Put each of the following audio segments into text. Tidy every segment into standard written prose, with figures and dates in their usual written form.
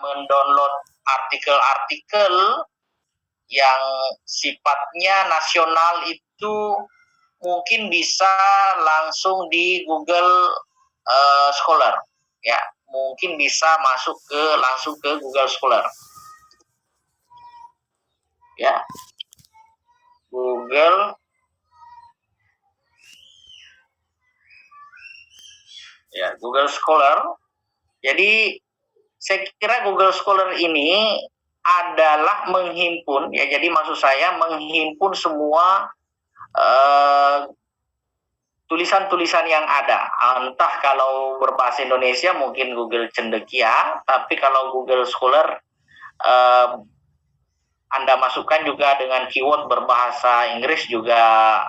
mendownload artikel-artikel yang sifatnya nasional itu mungkin bisa langsung di Google Scholar, ya, mungkin bisa masuk langsung ke Google Scholar, ya, Google, ya, Google Scholar. Jadi saya kira Google Scholar ini adalah menghimpun, ya, jadi maksud saya menghimpun semua tulisan-tulisan yang ada. Entah kalau berbahasa Indonesia mungkin Google Cendekia, tapi kalau Google Scholar Anda masukkan juga dengan keyword berbahasa Inggris juga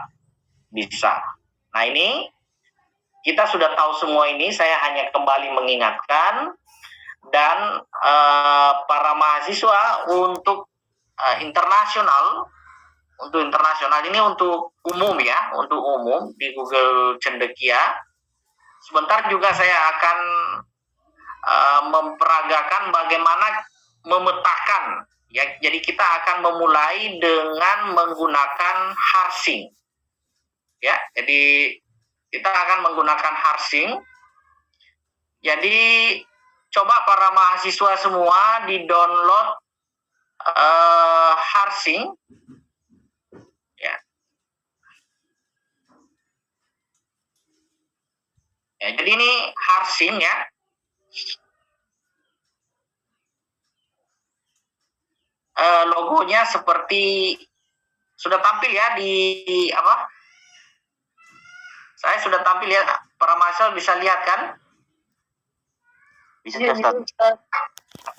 bisa. Nah, ini kita sudah tahu semua ini, saya hanya kembali mengingatkan. Dan para mahasiswa untuk internasional ini untuk umum, ya, untuk umum di Google Cendekia. Sebentar juga saya akan memperagakan bagaimana memetakan, ya. Jadi kita akan memulai dengan menggunakan harsing, ya. Jadi kita akan menggunakan harsing. Jadi coba para mahasiswa semua di-download harsing, ya. Ya, jadi ini harsing, ya. Logonya seperti sudah tampil, ya, di apa? Saya sudah tampil, ya. Para mahasiswa bisa lihat kan?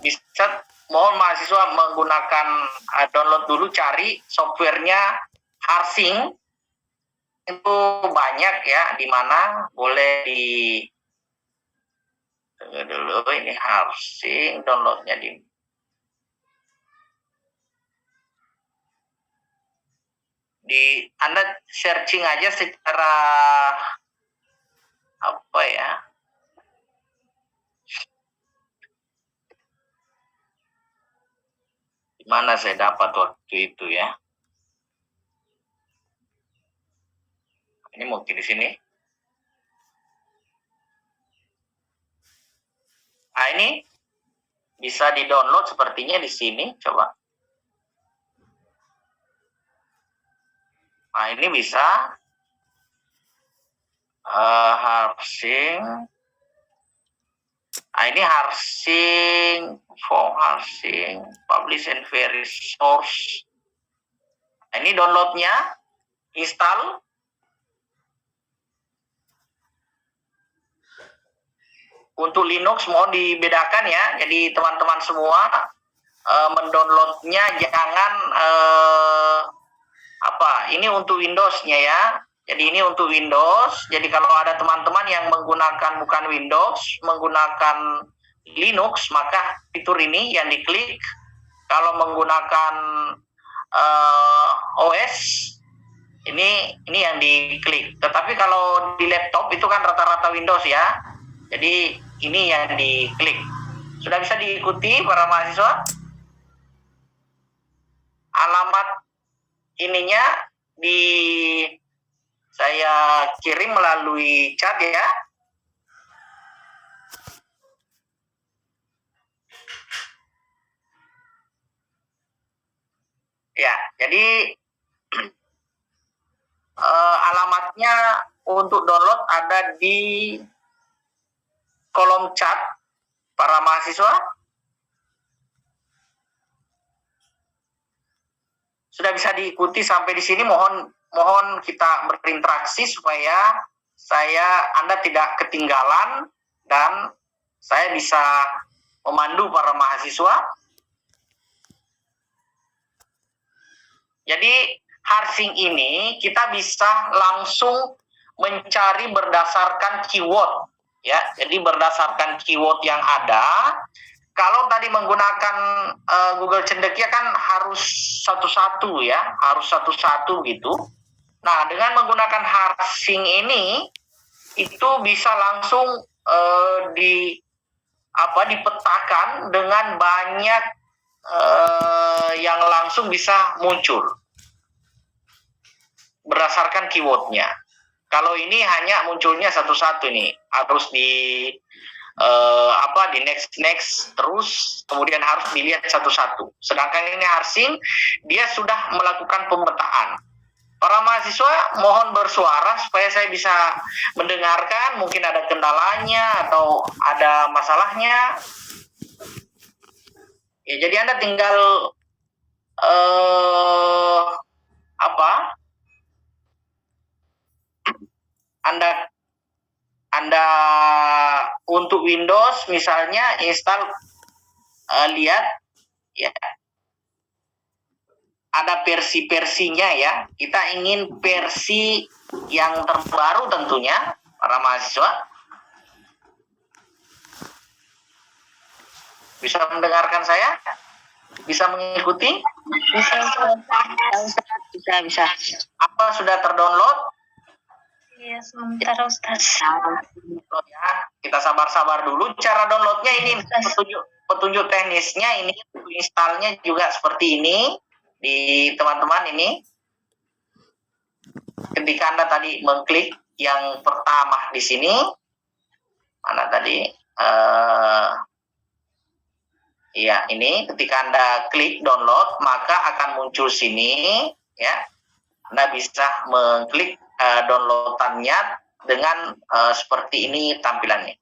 Bisa. Mohon mahasiswa menggunakan download dulu, cari softwarenya harsing. Itu banyak, ya, di mana boleh tunggu dulu, ini harsing downloadnya di Anda searching aja secara apa, ya, mana saya dapat waktu itu, ya. Ini mungkin di sini. Nah, ini bisa di-download sepertinya di sini, coba. Nah, ini bisa harsing. Nah, ini harsing, publish and vary source. Nah, ini downloadnya, install. Untuk Linux mohon dibedakan, ya. Jadi teman-teman semua mendownloadnya jangan ini untuk Windows-nya, ya. Jadi ini untuk Windows. Jadi kalau ada teman-teman yang menggunakan bukan Windows, menggunakan Linux, maka fitur ini yang diklik. Kalau menggunakan OS, ini yang diklik. Tetapi kalau di laptop itu kan rata-rata Windows, ya. Jadi ini yang diklik. Sudah bisa diikuti para mahasiswa? Alamat ininya saya kirim melalui chat, ya. Ya, jadi alamatnya untuk download ada di kolom chat para mahasiswa. Sudah bisa diikuti sampai di sini. Mohon kita berinteraksi supaya Anda tidak ketinggalan dan saya bisa memandu para mahasiswa. Jadi harsing ini kita bisa langsung mencari berdasarkan keyword, ya. Jadi berdasarkan keyword yang ada. Kalau tadi menggunakan Google Cendekia kan harus satu-satu, ya, harus satu-satu gitu. Nah, dengan menggunakan harsing ini itu bisa langsung dipetakan dengan banyak yang langsung bisa muncul berdasarkan keywordnya. Kalau ini hanya munculnya satu-satu nih, harus di di next terus, kemudian harus dilihat satu-satu. Sedangkan ini Harsing, dia sudah melakukan pemetaan. Para mahasiswa mohon bersuara supaya saya bisa mendengarkan, mungkin ada kendalanya atau ada masalahnya. Ya, jadi Anda tinggal Anda untuk Windows misalnya install, lihat ya, ada versi-versinya ya. Kita ingin versi yang terbaru tentunya para mahasiswa. Bisa mendengarkan saya? Bisa mengikuti? Bisa. Apa sudah terdownload? Iya, sebentar Ustaz. Ya, kita sabar-sabar dulu. Cara downloadnya ini petunjuk teknisnya ini, installnya juga seperti ini di teman-teman ini. Ketika Anda tadi mengklik yang pertama di sini, mana tadi? Ya, ini ketika Anda klik download, maka akan muncul sini ya. Anda bisa mengklik downloadannya dengan seperti ini tampilannya.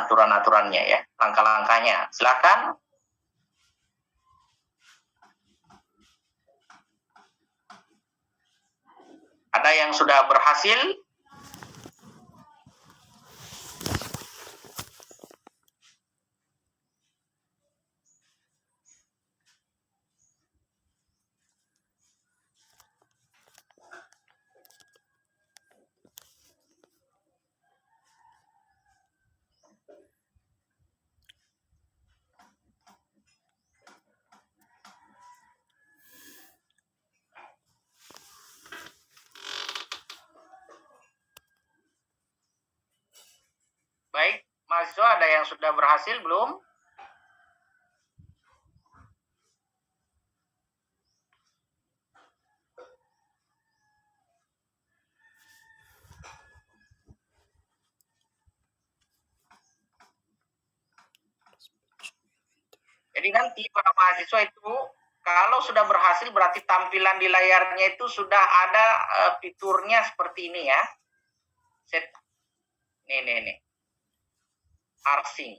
Aturan-aturannya ya, langkah-langkahnya. Silakan. Ada yang sudah berhasil? Baik, mahasiswa ada yang sudah berhasil belum? Jadi nanti para mahasiswa itu kalau sudah berhasil berarti tampilan di layarnya itu sudah ada fiturnya seperti ini ya. Set. Nih. Harsing.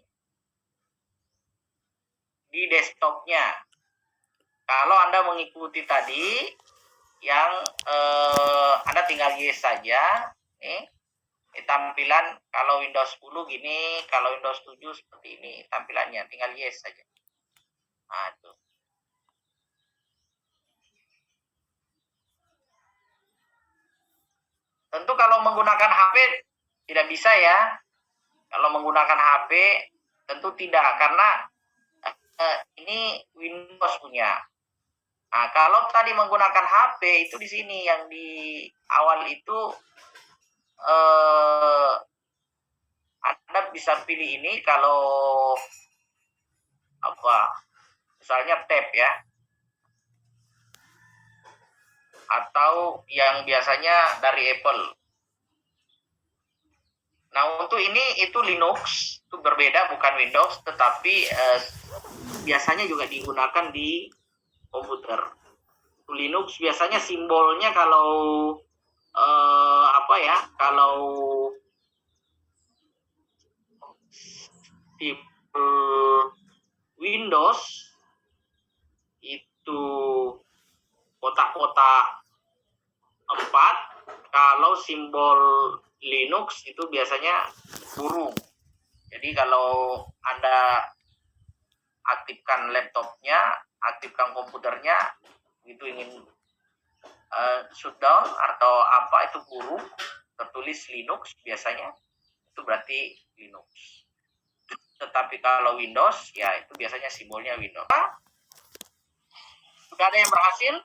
Di desktopnya. Kalau Anda mengikuti tadi, yang Anda tinggal yes saja. Nih, tampilan kalau Windows 10 gini, kalau Windows 7 seperti ini tampilannya, tinggal yes saja. Nah, itu. Tentu kalau menggunakan HP tidak bisa ya. Kalau menggunakan HP tentu tidak, karena ini Windows punya. Nah, kalau tadi menggunakan HP itu di sini yang di awal itu Anda bisa pilih ini kalau misalnya tab ya, atau yang biasanya dari Apple. Nah, untuk ini itu Linux, itu berbeda, bukan Windows, tetapi biasanya juga digunakan di komputer. Linux biasanya simbolnya kalau kalau tipe Windows itu kotak-kotak 4, kalau simbol Linux itu biasanya burung. Jadi kalau Anda aktifkan laptopnya, aktifkan komputernya, itu ingin shutdown atau apa, itu burung, tertulis Linux biasanya, itu berarti Linux. Tetapi kalau Windows, ya itu biasanya simbolnya Windows. Sudah ada yang berhasil?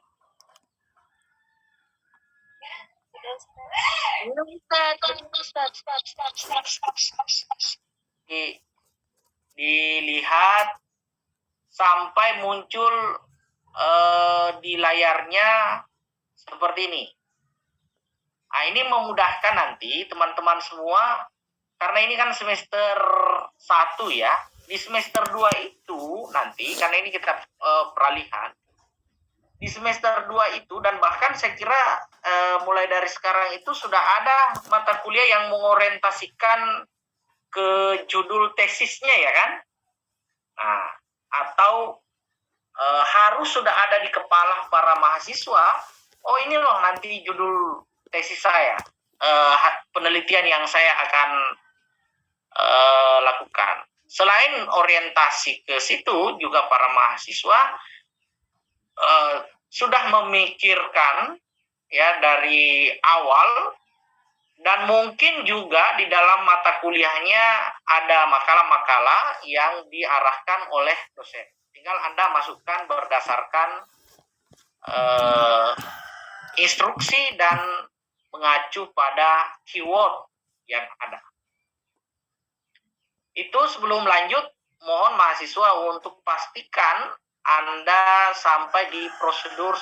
dilihat sampai muncul di layarnya seperti ini. Nah, ini memudahkan nanti teman-teman semua, karena ini kan semester 1 ya. Di semester 2 itu nanti, karena ini kita peralihan, di semester 2 itu, dan bahkan saya kira mulai dari sekarang itu sudah ada mata kuliah yang mengorientasikan ke judul tesisnya ya kan. Nah, atau harus sudah ada di kepala para mahasiswa, oh ini loh nanti judul tesis saya, penelitian yang saya akan lakukan. Selain orientasi ke situ, juga para mahasiswa sudah memikirkan ya dari awal, dan mungkin juga di dalam mata kuliahnya ada makalah-makalah yang diarahkan oleh dosen. Tinggal Anda masukkan berdasarkan instruksi dan mengacu pada keyword yang ada. Itu sebelum lanjut, mohon mahasiswa untuk pastikan Anda sampai di prosedur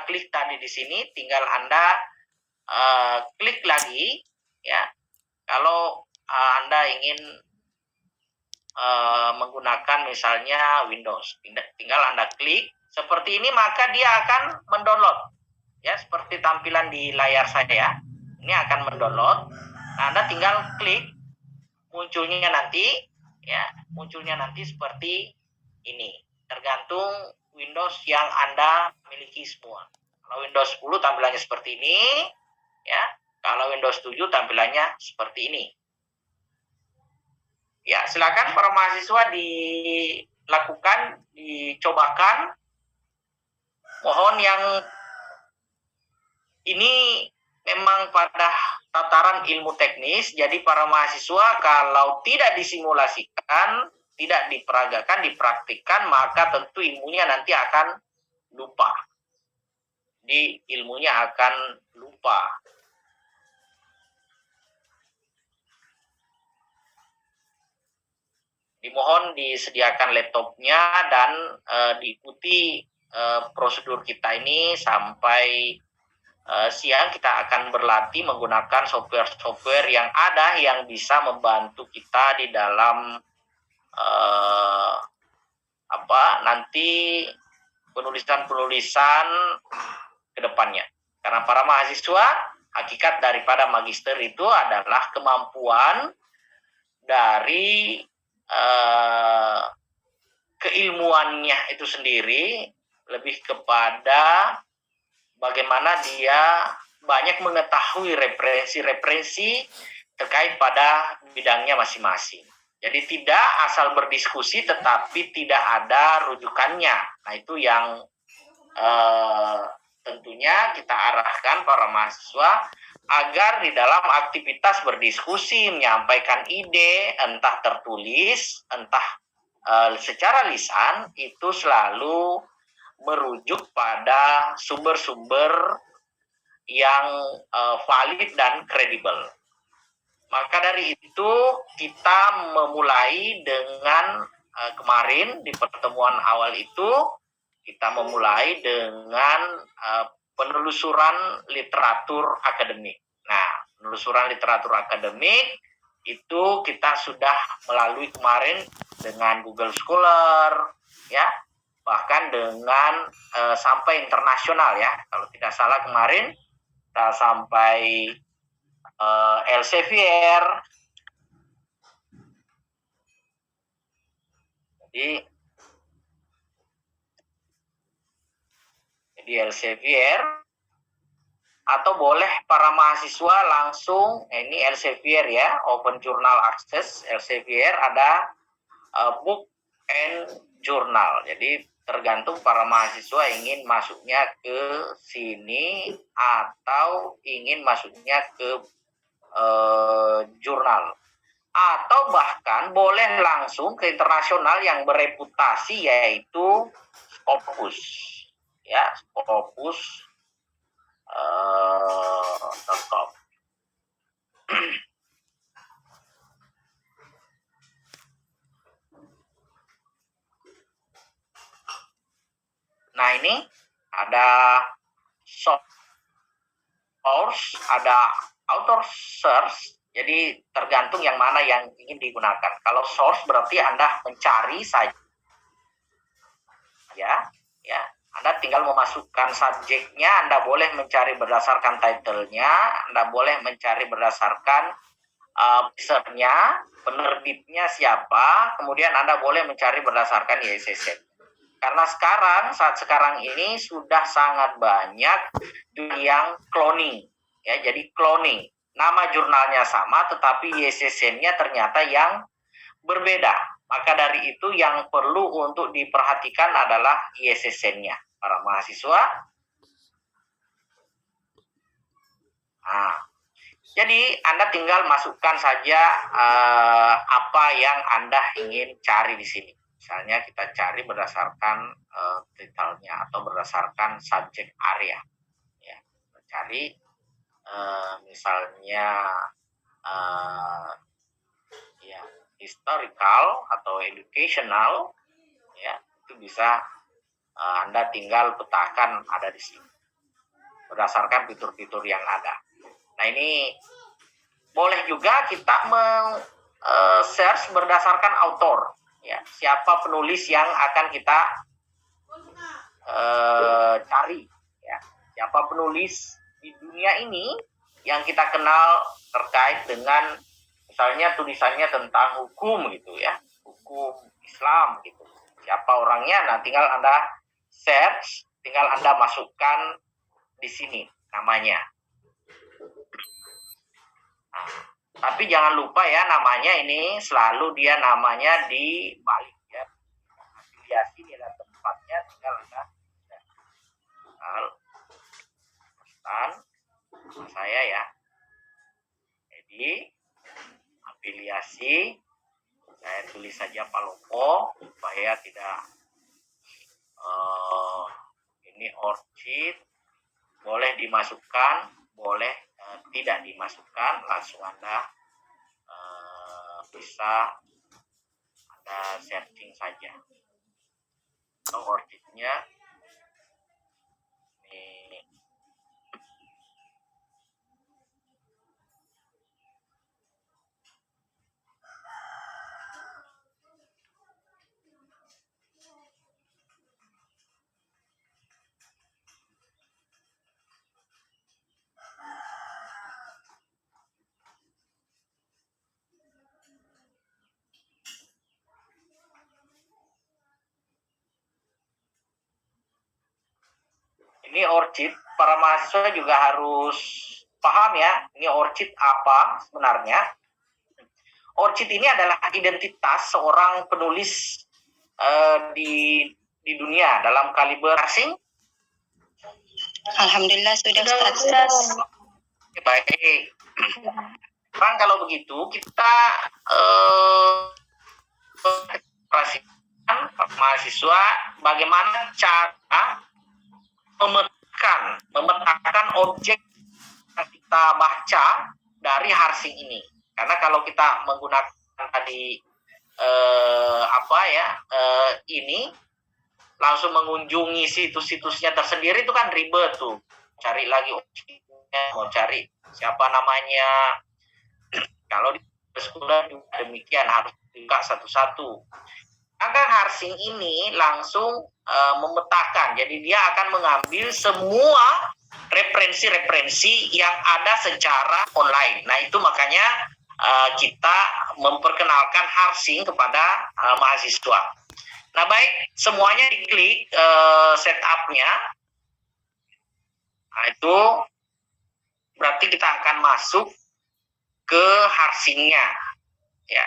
klik tadi di sini, tinggal Anda klik lagi ya. Kalau Anda ingin menggunakan misalnya Windows, tinggal Anda klik seperti ini, maka dia akan mendownload ya, seperti tampilan di layar saya. Ini akan mendownload. Nah, Anda tinggal klik, munculnya nanti seperti ini, tergantung Windows yang Anda miliki semua. Kalau Windows 10 tampilannya seperti ini ya, kalau Windows 7 tampilannya seperti ini. Ya, silakan para mahasiswa dilakukan, dicobakan. Mohon yang ini memang pada tataran ilmu teknis, jadi para mahasiswa kalau tidak disimulasikan, tidak diperagakan, dipraktikkan, maka tentu ilmunya nanti akan lupa. Ilmunya akan lupa. Dimohon disediakan laptopnya dan diikuti prosedur kita ini sampai siang. Kita akan berlatih menggunakan software-software yang ada yang bisa membantu kita di dalam nanti penulisan-penulisan ke depannya. Karena para mahasiswa, hakikat daripada magister itu adalah kemampuan dari keilmuannya itu sendiri, lebih kepada bagaimana dia banyak mengetahui referensi-referensi terkait pada bidangnya masing-masing. Jadi tidak asal berdiskusi tetapi tidak ada rujukannya. Nah, itu yang tentunya kita arahkan para mahasiswa agar di dalam aktivitas berdiskusi, menyampaikan ide, entah tertulis, entah secara lisan, itu selalu merujuk pada sumber-sumber yang valid dan kredibel. Maka dari itu kita memulai dengan kemarin di pertemuan awal itu, kita memulai dengan penelusuran literatur akademik. Nah, penelusuran literatur akademik itu kita sudah melalui kemarin dengan Google Scholar, ya, bahkan dengan sampai internasional ya. Kalau tidak salah kemarin kita sampai Elsevier. Jadi Elsevier, atau boleh para mahasiswa langsung, ini Elsevier ya, Open Journal Access. Elsevier ada book and journal. Jadi tergantung para mahasiswa ingin masuknya ke sini atau ingin masuknya ke jurnal, atau bahkan boleh langsung ke internasional yang bereputasi, yaitu Scopus ya, Scopus.com. ini ada source, ada author search. Jadi tergantung yang mana yang ingin digunakan. Kalau source berarti Anda mencari saja, ya. Anda tinggal memasukkan subjeknya. Anda boleh mencari berdasarkan title-nya. Anda boleh mencari berdasarkan publisher-nya, penerbitnya siapa. Kemudian Anda boleh mencari berdasarkan ISSN. Karena saat sekarang ini sudah sangat banyak yang cloning, ya. Jadi cloning. Nama jurnalnya sama, tetapi ISSN-nya ternyata yang berbeda. Maka dari itu yang perlu untuk diperhatikan adalah ISSN-nya, para mahasiswa. Nah, jadi Anda tinggal masukkan saja apa yang Anda ingin cari di sini. Misalnya kita cari berdasarkan title-nya atau berdasarkan subject area. Ya, cari misalnya ya historical atau educational, ya itu bisa Anda tinggal petakan ada di sini berdasarkan fitur-fitur yang ada. Nah, ini boleh juga kita search berdasarkan author, ya siapa penulis yang akan kita cari, ya siapa penulis di dunia ini yang kita kenal terkait dengan misalnya tulisannya tentang hukum gitu, ya hukum Islam gitu. Siapa orangnya? Nah, tinggal Anda search, tinggal Anda masukkan di sini namanya. Nah, tapi jangan lupa ya, namanya ini selalu dia namanya dibalik, ya. Afiliasi di dalam tempatnya tinggal Anda saya ya. Jadi afiliasi saya tulis saja Palopo supaya tidak ini orchid. Boleh dimasukkan, boleh tidak dimasukkan, langsung Anda bisa Anda searching saja. Atau orchidnya ini. Ini orchid, para mahasiswa juga harus paham ya, ini orchid apa sebenarnya. Orchid ini adalah identitas seorang penulis di dunia dalam kaliber asing. Alhamdulillah sudah Ustaz. Baik. Sekarang kalau begitu kita perhatikan mahasiswa bagaimana cara memetakan objek yang kita baca dari harsing ini. Karena kalau kita menggunakan tadi ini langsung mengunjungi situs-situsnya tersendiri itu kan ribet tuh. Cari lagi objeknya, mau cari siapa namanya. Kalau di sekolah juga demikian, harus buka satu-satu. Maka harsing ini langsung memetakan. Jadi dia akan mengambil semua referensi-referensi yang ada secara online. Nah, itu makanya kita memperkenalkan harsing kepada mahasiswa. Nah, baik, semuanya diklik setup-nya. Nah, itu berarti kita akan masuk ke harsingnya, ya.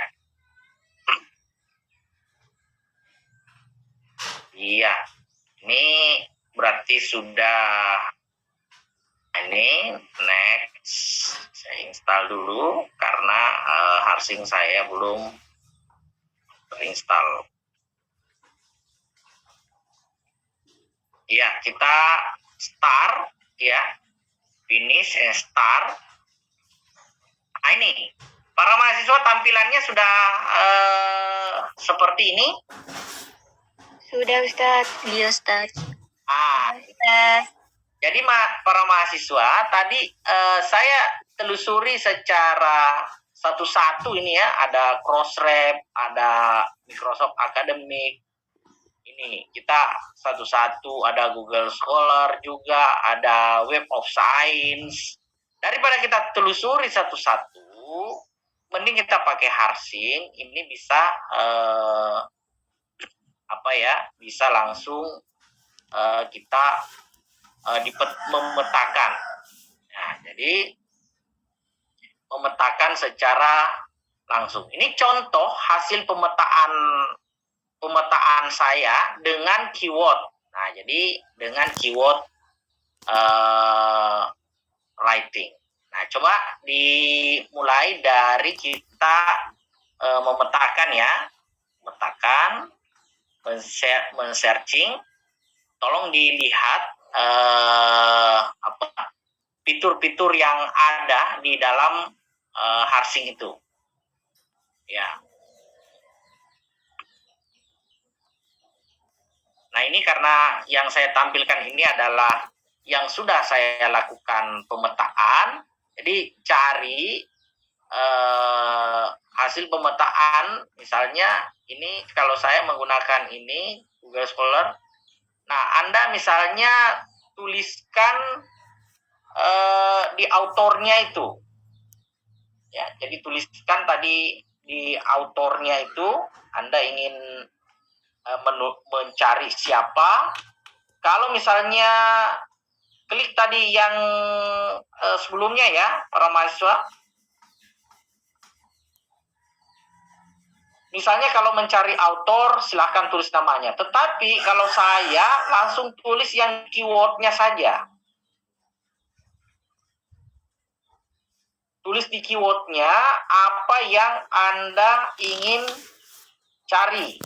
Iya, ini berarti sudah. Ini next, saya install dulu karena harsing saya belum terinstall. Ya, kita start, ya, finish and start. Nah, ini para mahasiswa tampilannya sudah seperti ini. Sudah Ustaz. Iya Ustaz. Ah, Ustaz. jadi para mahasiswa tadi saya telusuri secara satu-satu ini ya, ada Crossref, ada Microsoft Academic, ini kita satu-satu, ada Google Scholar juga, ada Web of Science. Daripada kita telusuri satu-satu, mending kita pakai Harsing, ini bisa bisa langsung kita memetakan. Nah, jadi memetakan secara langsung. Ini contoh hasil pemetaan saya dengan keyword. Nah, jadi dengan keyword writing. Nah, coba dimulai dari kita memetakan ya. Memetakan, men-searching. Tolong dilihat fitur-fitur yang ada di dalam Harsing itu. Ya. Nah, ini karena yang saya tampilkan ini adalah yang sudah saya lakukan pemetaan. Jadi cari hasil pemetaan, misalnya ini kalau saya menggunakan ini Google Scholar. Nah, Anda misalnya tuliskan di autornya itu. Ya, jadi tuliskan tadi di autornya itu Anda ingin mencari siapa. Kalau misalnya klik tadi yang sebelumnya ya, para mahasiswa. Misalnya kalau mencari autor, silahkan tulis namanya. Tetapi kalau saya langsung tulis yang keywordnya saja. Tulis di keywordnya apa yang Anda ingin cari.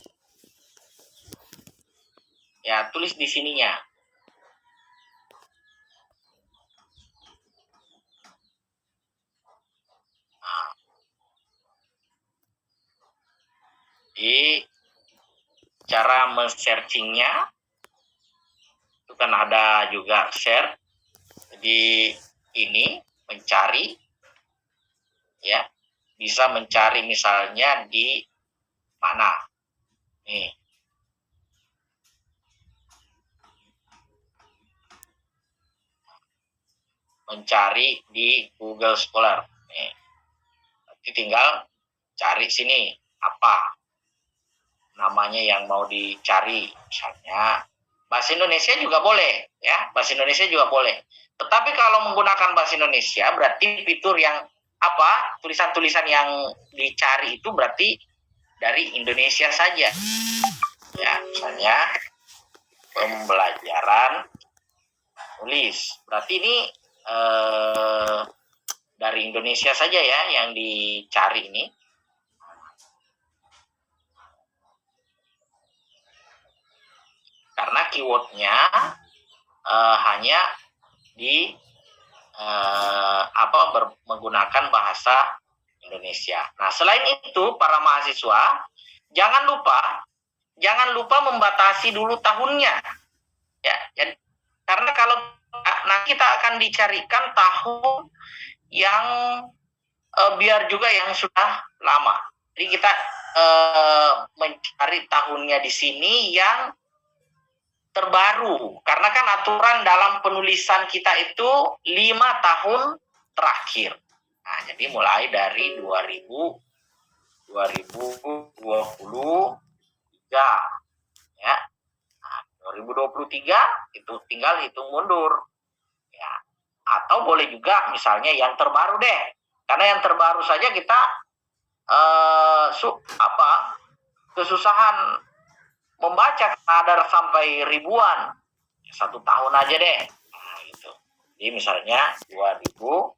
Ya, tulis di sininya. Nah. Jadi cara men-searchingnya itu kan ada juga share. Jadi ini mencari, ya, bisa mencari misalnya di mana. Nih. Mencari di Google Scholar. Nih. Nanti tinggal cari sini apa namanya yang mau dicari, misalnya bahasa Indonesia juga boleh ya, bahasa Indonesia juga boleh. Tetapi kalau menggunakan bahasa Indonesia berarti fitur yang tulisan-tulisan yang dicari itu berarti dari Indonesia saja ya, misalnya pembelajaran tulis, berarti ini dari Indonesia saja ya yang dicari ini. Karena keywordnya hanya di menggunakan bahasa Indonesia. Nah, selain itu para mahasiswa jangan lupa membatasi dulu tahunnya. Ya, karena kalau nanti kita akan dicarikan tahun yang biar juga yang sudah lama. Jadi kita mencari tahunnya di sini yang terbaru, karena kan aturan dalam penulisan kita itu 5 tahun terakhir. Nah, jadi mulai dari 2023 ya. Nah, 2023 itu tinggal hitung mundur. Ya. Atau boleh juga misalnya yang terbaru deh. Karena yang terbaru saja kita kesusahan membaca, ada sampai ribuan, 1 tahun aja deh. Nah, gitu. Jadi misalnya 2020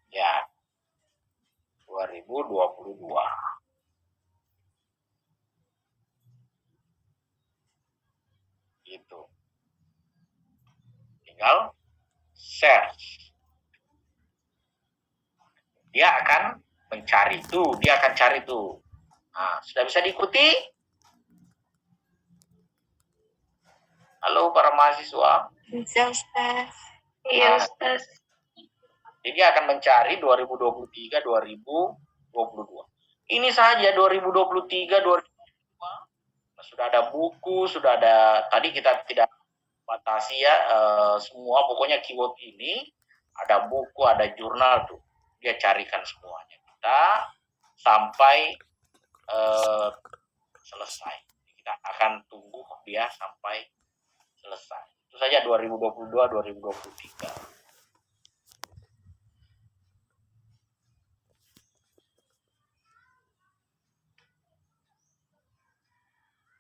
ya 2022 gitu. Tinggal search, dia akan mencari tuh, dia akan cari tuh. Nah, sudah bisa diikuti? Halo para mahasiswa. Bisa, Ustaz. Iya, Ustaz. Jadi akan mencari 2023, 2022. Ini saja 2023, 2022. Sudah ada buku, sudah ada, tadi kita tidak batasi ya, semua pokoknya keyword ini, ada buku, ada jurnal tuh. Dia carikan semuanya. Kita sampai selesai. Kita akan tunggu dia sampai selesai. Itu saja 2022, 2023.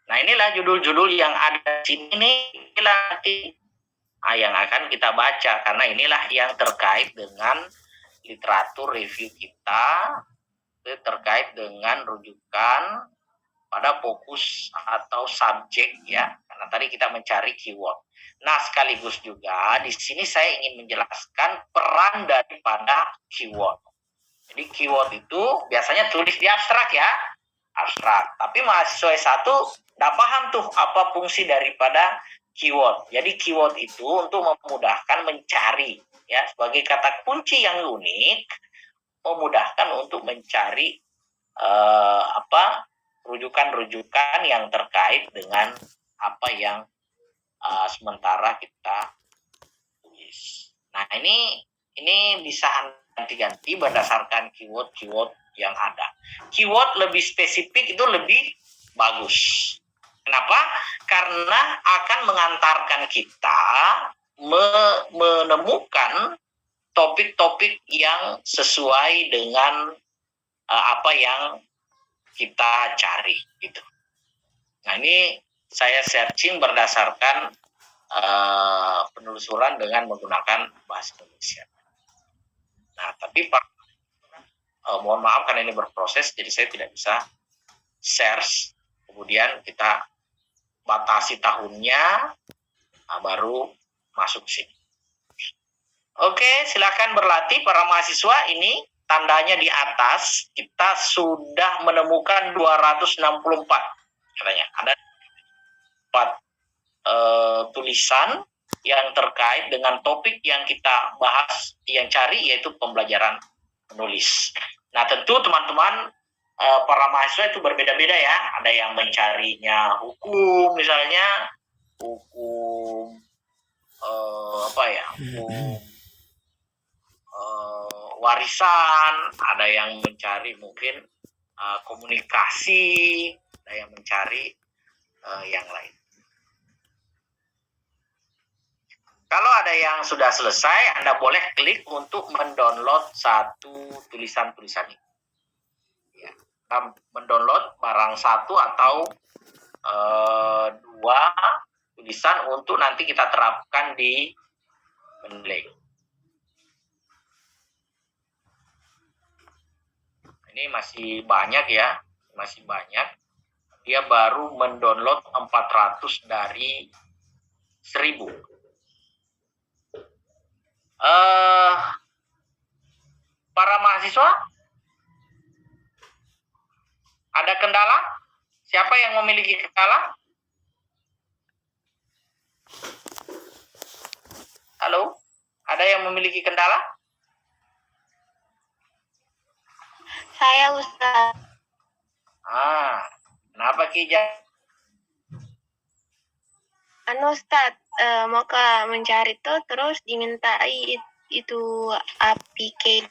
Nah, inilah judul-judul yang ada di sini, inilah yang akan kita baca, karena inilah yang terkait dengan literatur review kita, terkait dengan rujukan pada fokus atau subjek ya, karena tadi kita mencari keyword. Nah, sekaligus juga di sini saya ingin menjelaskan peran daripada keyword. Jadi keyword itu biasanya tulis di abstrak ya, abstrak. Tapi mahasiswa S1 tidak paham tuh apa fungsi daripada keyword. Jadi keyword itu untuk memudahkan mencari ya, sebagai kata kunci yang unik, memudahkan untuk mencari rujukan-rujukan yang terkait dengan apa yang sementara kita tulis. Nah, ini bisa ganti-ganti berdasarkan keyword-keyword yang ada. Keyword lebih spesifik itu lebih bagus. Kenapa? Karena akan mengantarkan kita menemukan topik-topik yang sesuai dengan apa yang kita cari gitu. Nah, ini saya searching berdasarkan penelusuran dengan menggunakan bahasa Indonesia. Nah, tapi Pak, mohon maaf karena ini berproses, jadi saya tidak bisa search. Kemudian kita batasi tahunnya, baru masuk sini. Oke, silakan berlatih para mahasiswa. Ini tandanya di atas, kita sudah menemukan 264. Katanya ada 4 tulisan yang terkait dengan topik yang kita bahas, yang cari, yaitu pembelajaran menulis. Nah, tentu teman-teman para mahasiswa itu berbeda-beda ya. Ada yang mencarinya hukum misalnya, hukum hukum warisan, ada yang mencari mungkin komunikasi, ada yang mencari yang lain. Kalau ada yang sudah selesai, Anda boleh klik untuk mendownload satu tulisan-tulisan ini. Ya, mendownload barang satu atau 2 tulisan untuk nanti kita terapkan di Mendeley. Ini masih banyak ya, masih banyak. Dia baru mendownload 400 dari 1000. Para mahasiswa, ada kendala? Siapa yang memiliki kendala? Halo? Ada yang memiliki kendala? Saya, Ustaz. Kenapa Kija? Ustaz, mau mencari tuh terus dimintai itu APK.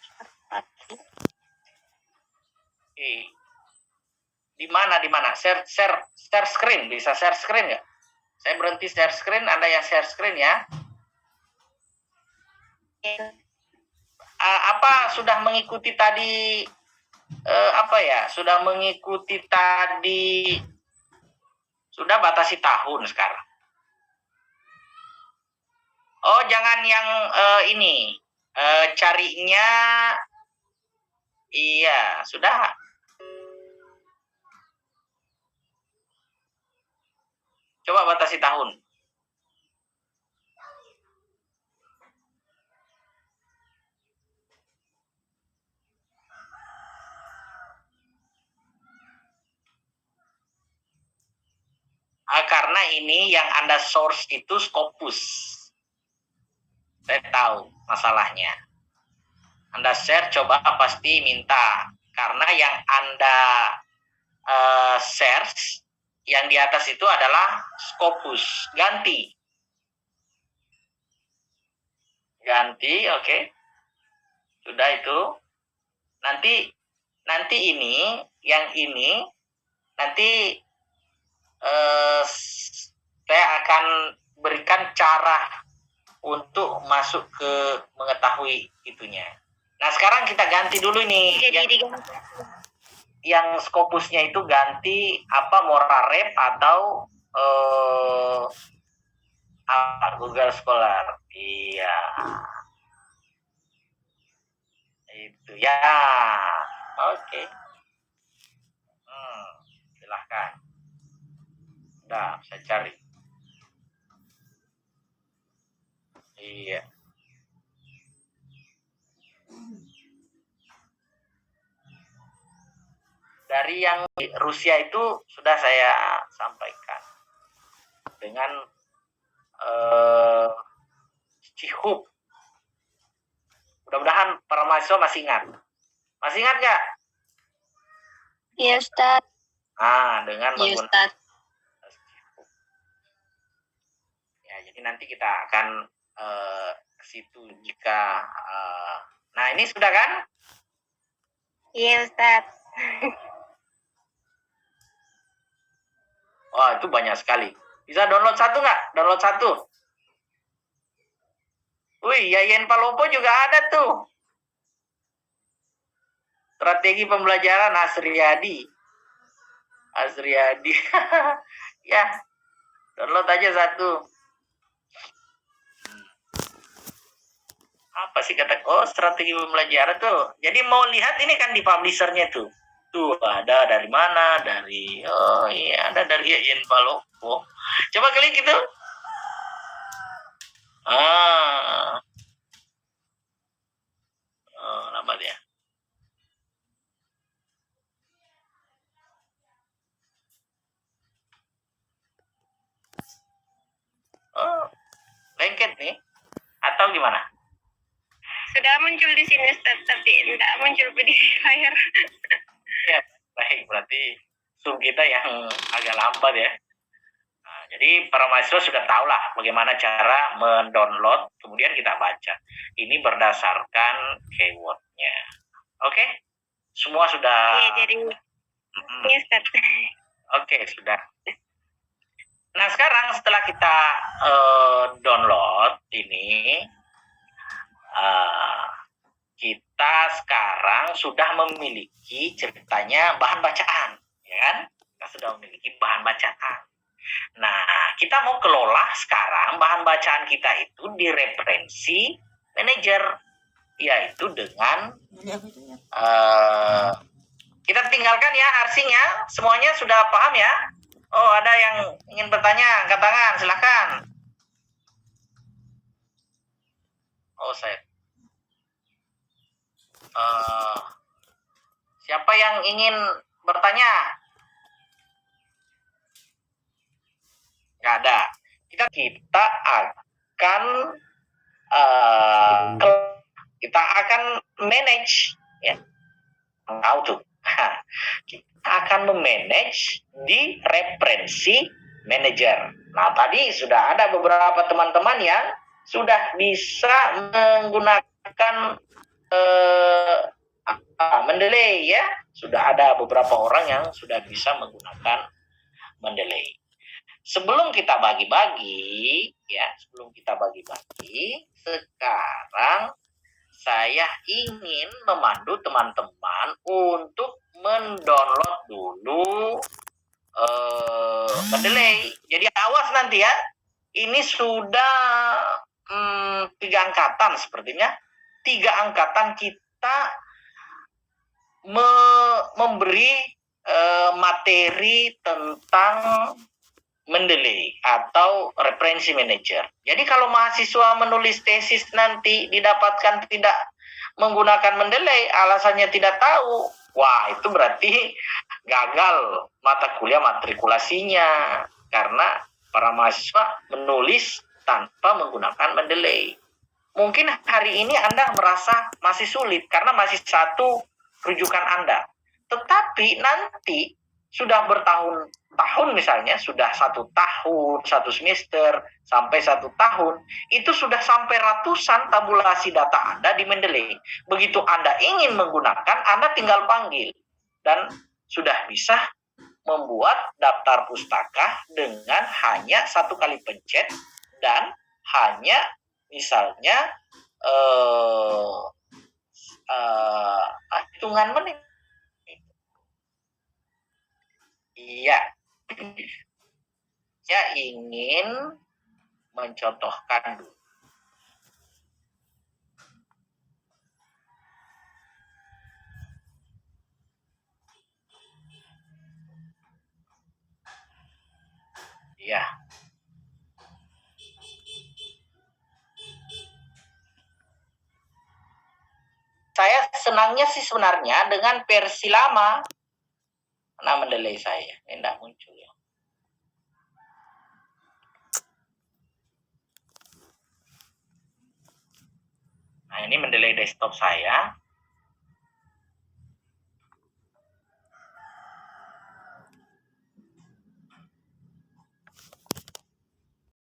Di mana? Share screen, bisa share screen nggak? Saya berhenti share screen, Anda yang share screen ya. Apa sudah mengikuti tadi sudah mengikuti tadi, sudah batasi tahun sekarang. Oh, jangan yang ini carinya, iya sudah. Coba batasi tahun. karena ini yang Anda source itu Scopus. Saya tahu masalahnya. Anda share coba pasti minta. Karena yang Anda search yang di atas itu adalah Scopus. Ganti, oke. Sudah itu. Nanti ini, yang ini, nanti saya akan berikan cara untuk masuk ke mengetahui itunya. Nah, sekarang kita ganti dulu nih. Jadi Yang Scopusnya itu ganti apa, Morarep atau Google Scholar. Iya. Itu ya. Oke. Silahkan. Udah, bisa cari. Iya. Dari yang Rusia itu sudah saya sampaikan dengan Cihub. Mudah-mudahan para mahasiswa masih ingat. Masih ingat nggak? Iya, Ustaz. Dengan Iya, menggunakan Ustaz. ya, jadi nanti kita akan ke situ jika nah, ini sudah kan? Iya, Ustaz. Wah, itu banyak sekali. Bisa download satu nggak? Download satu. Wih, Yayan Palopo juga ada tuh. Strategi pembelajaran Asriyadi. Ya, download aja satu. Apa sih kata? Oh, strategi pembelajaran tuh. Jadi mau lihat ini kan di publishernya tuh. Tuh ada dari mana? Dari ada dari Yayan Palopo. Coba klik itu. Lama dia. Lengket nih. Atau gimana? Sudah muncul di sini, Ustaz, tapi tidak muncul PDF layar. Ya, baik. Berarti Zoom kita yang agak lambat ya. Nah, jadi para mahasiswa sudah tahu lah bagaimana cara mendownload, kemudian kita baca. Ini berdasarkan keywordnya. Oke? Semua sudah... Iya, jadi... Iya, Ustaz. Oke, sudah. Nah, sekarang setelah kita download ini, kita sekarang sudah memiliki ceritanya bahan bacaan, ya kan? Kita sudah memiliki bahan bacaan. Nah, kita mau kelola sekarang bahan bacaan kita itu di referensi manager, yaitu dengan kita tinggalkan ya harsingnya. Semuanya sudah paham ya? Oh, ada yang ingin bertanya, angkat tangan, silakan. Oh, saya. Siapa yang ingin bertanya? Nggak ada. Kita akan manage ya. Tahu tuh. Kita akan memanage di referensi manager. Nah, tadi sudah ada beberapa teman-teman yang sudah bisa menggunakan Mendeley ya. Sudah ada beberapa orang yang sudah bisa menggunakan Mendeley. Sebelum kita bagi-bagi, sekarang saya ingin memandu teman-teman untuk mendownload dulu Mendeley. Jadi awas nanti ya, ini sudah 3 angkatan sepertinya. 3 angkatan kita memberi materi tentang Mendeley atau referensi manager. Jadi kalau mahasiswa menulis tesis nanti didapatkan tidak menggunakan Mendeley, alasannya tidak tahu, wah itu berarti gagal mata kuliah matrikulasinya, karena para mahasiswa menulis tanpa menggunakan Mendeley. Mungkin hari ini Anda merasa masih sulit karena masih satu rujukan Anda. Tetapi nanti sudah bertahun-tahun misalnya, sudah 1 tahun, 1 semester, sampai 1 tahun, itu sudah sampai ratusan tabulasi data Anda di Mendeley. Begitu Anda ingin menggunakan, Anda tinggal panggil. Dan sudah bisa membuat daftar pustaka dengan hanya 1 kali pencet dan hanya misalnya hitungan menit. Iya, saya ingin mencontohkan dulu. Iya. Saya senangnya sih sebenarnya dengan versi lama. Nah, Mendeley saya ini tidak muncul ya. Nah, ini Mendeley desktop saya.